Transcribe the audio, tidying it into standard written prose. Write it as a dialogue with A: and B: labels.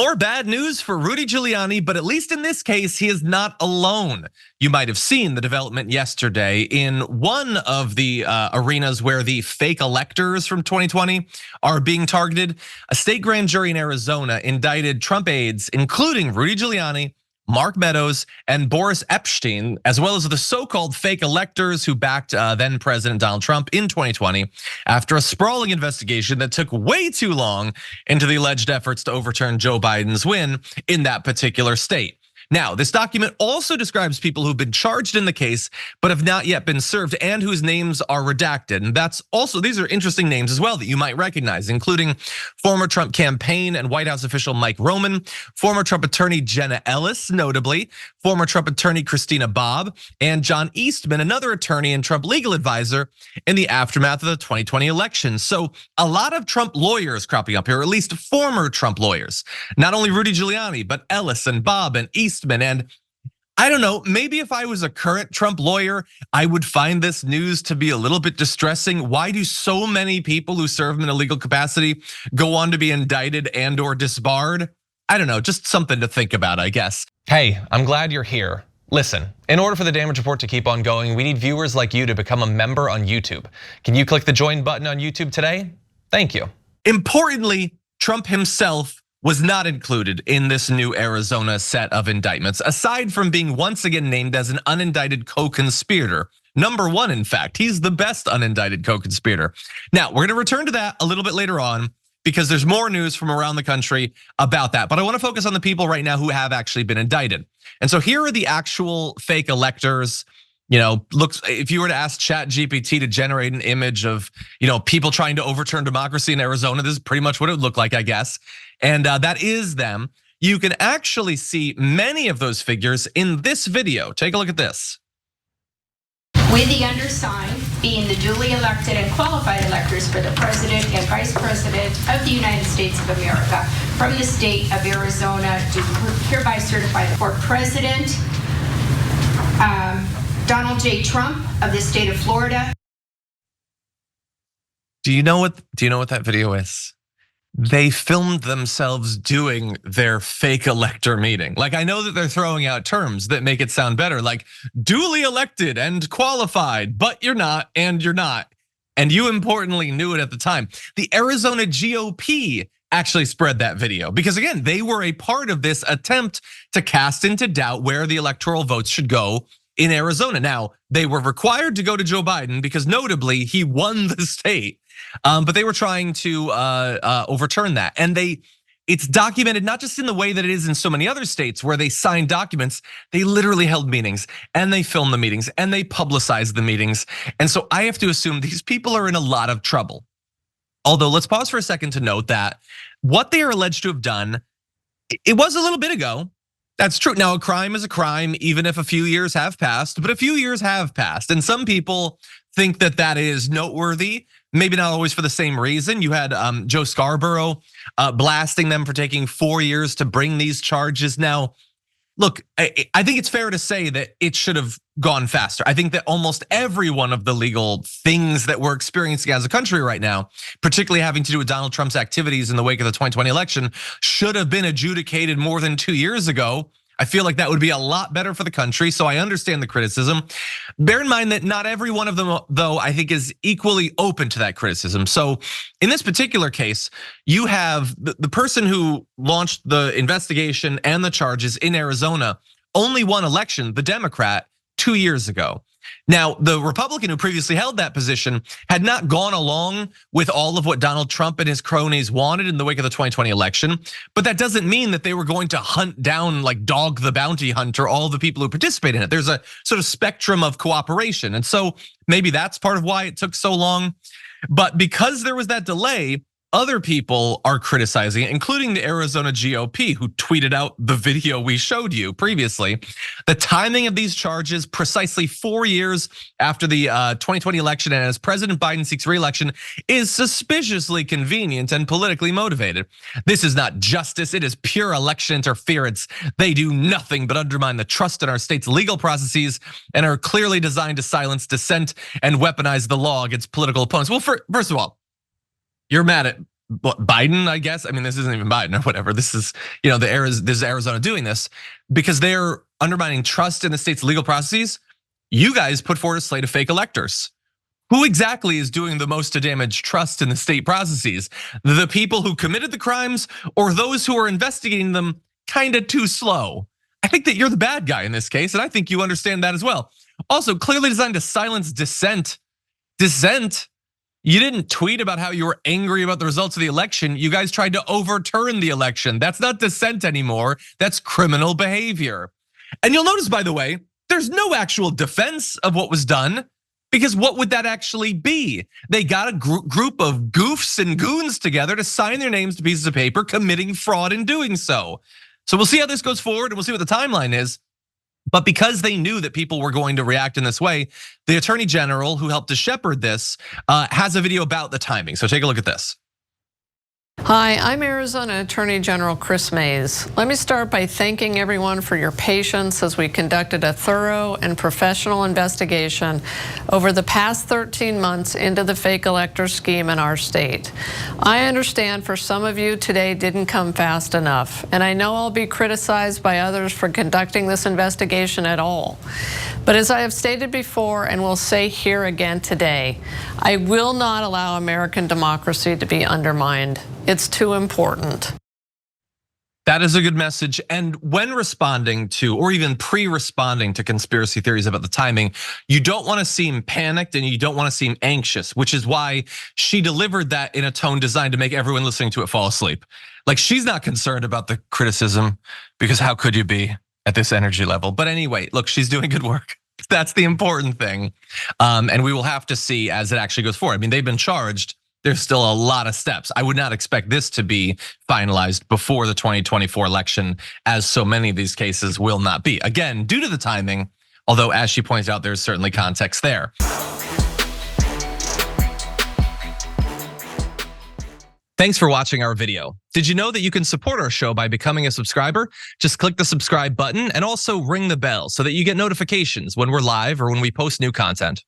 A: More bad news for Rudy Giuliani, but at least in this case, he is not alone. You might have seen the development yesterday in one of the arenas where the fake electors from 2020 are being targeted. A state grand jury in Arizona indicted Trump aides, including Rudy Giuliani, Mark Meadows, and Boris Epshteyn, as well as the so-called fake electors who backed then President Donald Trump in 2020 after a sprawling investigation that took way too long into the alleged efforts to overturn Joe Biden's win in that particular state. Now, this document also describes people who've been charged in the case, but have not yet been served and whose names are redacted. And that's also, these are interesting names as well that you might recognize, including former Trump campaign and White House official Mike Roman, former Trump attorney Jenna Ellis, notably, former Trump attorney Christina Bobb, and John Eastman, another attorney and Trump legal advisor in the aftermath of the 2020 election. So a lot of Trump lawyers cropping up here, or at least former Trump lawyers. Not only Rudy Giuliani, but Ellis and Bobb and Eastman. And I don't know, maybe if I was a current Trump lawyer, I would find this news to be a little bit distressing. Why do so many people who serve in a legal capacity go on to be indicted and or disbarred? I don't know, just something to think about, I guess.
B: Hey, I'm glad you're here. Listen, in order for the damage report to keep on going, we need viewers like you to become a member on YouTube. Can you click the join button on YouTube today? Thank you.
A: Importantly, Trump himself was not included in this new Arizona set of indictments, aside from being once again named as an unindicted co-conspirator. Number one, in fact, he's the best unindicted co-conspirator. Now, we're gonna return to that a little bit later on because there's more news from around the country about that. But I wanna focus on the people right now who have actually been indicted. And so here are the actual fake electors. Looks, if you were to ask ChatGPT to generate an image of, people trying to overturn democracy in Arizona, this is pretty much what it would look like, I guess. And that is them. You can actually see many of those figures in this video. Take a look at this.
C: With the undersigned being the duly elected and qualified electors for the President and Vice President of the United States of America from the state of Arizona, do hereby certify for President Donald J. Trump of the state of Florida.
A: Do you know what that video is? They filmed themselves doing their fake elector meeting. Like, I know that they're throwing out terms that make it sound better, like duly elected and qualified, but you're not, and you're not. And you importantly knew it at the time. The Arizona GOP actually spread that video because again, they were a part of this attempt to cast into doubt where the electoral votes should go in Arizona. Now, they were required to go to Joe Biden because notably he won the state, but they were trying to overturn that. And it's documented not just in the way that it is in so many other states where they signed documents, they literally held meetings and they filmed the meetings and they publicized the meetings. And so I have to assume these people are in a lot of trouble. Although let's pause for a second to note that what they are alleged to have done, it was a little bit ago. That's true. Now, a crime is a crime, even if a few years have passed, but a few years have passed. And some people think that that is noteworthy, maybe not always for the same reason. You had Joe Scarborough blasting them for taking 4 years to bring these charges. Now, look, I think it's fair to say that it should have gone faster. I think that almost every one of the legal things that we're experiencing as a country right now, particularly having to do with Donald Trump's activities in the wake of the 2020 election, should have been adjudicated more than 2 years ago. I feel like that would be a lot better for the country, so I understand the criticism. Bear in mind that not every one of them, though, I think is equally open to that criticism. So in this particular case, you have the person who launched the investigation and the charges in Arizona only won election, the Democrat, 2 years ago. Now, the Republican who previously held that position had not gone along with all of what Donald Trump and his cronies wanted in the wake of the 2020 election, but that doesn't mean that they were going to hunt down, like dog the bounty hunter, all the people who participate in it. There's a sort of spectrum of cooperation. And so maybe that's part of why it took so long. But because there was that delay, other people are criticizing it, including the Arizona GOP, who tweeted out the video we showed you previously. The timing of these charges, precisely 4 years after the 2020 election and as President Biden seeks re-election, is suspiciously convenient and politically motivated. This is not justice, it is pure election interference. They do nothing but undermine the trust in our state's legal processes and are clearly designed to silence dissent and weaponize the law against political opponents. Well, first of all, you're mad at Biden, I guess. I mean, this isn't even Biden or whatever. This is, this is Arizona doing this because they're undermining trust in the state's legal processes. You guys put forward a slate of fake electors. Who exactly is doing the most to damage trust in the state processes? The people who committed the crimes or those who are investigating them kind of too slow? I think that you're the bad guy in this case, and I think you understand that as well. Also, clearly designed to silence dissent. Dissent? You didn't tweet about how you were angry about the results of the election. You guys tried to overturn the election. That's not dissent anymore. That's criminal behavior. And you'll notice, by the way, there's no actual defense of what was done, because what would that actually be? They got a group of goofs and goons together to sign their names to pieces of paper, committing fraud in doing so. So we'll see how this goes forward, and we'll see what the timeline is. But because they knew that people were going to react in this way, the Attorney General who helped to shepherd this has a video about the timing. So take a look at this.
D: Hi, I'm Arizona Attorney General Chris Mays. Let me start by thanking everyone for your patience as we conducted a thorough and professional investigation over the past 13 months into the fake elector scheme in our state. I understand for some of you today didn't come fast enough, and I know I'll be criticized by others for conducting this investigation at all. But as I have stated before and will say here again today, I will not allow American democracy to be undermined. It's too important.
A: That is a good message. And when responding to, or even pre-responding to conspiracy theories about the timing, you don't want to seem panicked and you don't want to seem anxious, which is why she delivered that in a tone designed to make everyone listening to it fall asleep. Like, she's not concerned about the criticism, because how could you be at this energy level? But anyway, look, she's doing good work. That's the important thing. And we will have to see as it actually goes forward. I mean, they've been charged. There's still a lot of steps. I would not expect this to be finalized before the 2024 election, as so many of these cases will not be. Again, due to the timing, although as she points out, there's certainly context there. Thanks for watching our video. Did you know that you can support our show by becoming a subscriber? Just click the subscribe button and also ring the bell so that you get notifications when we're live or when we post new content.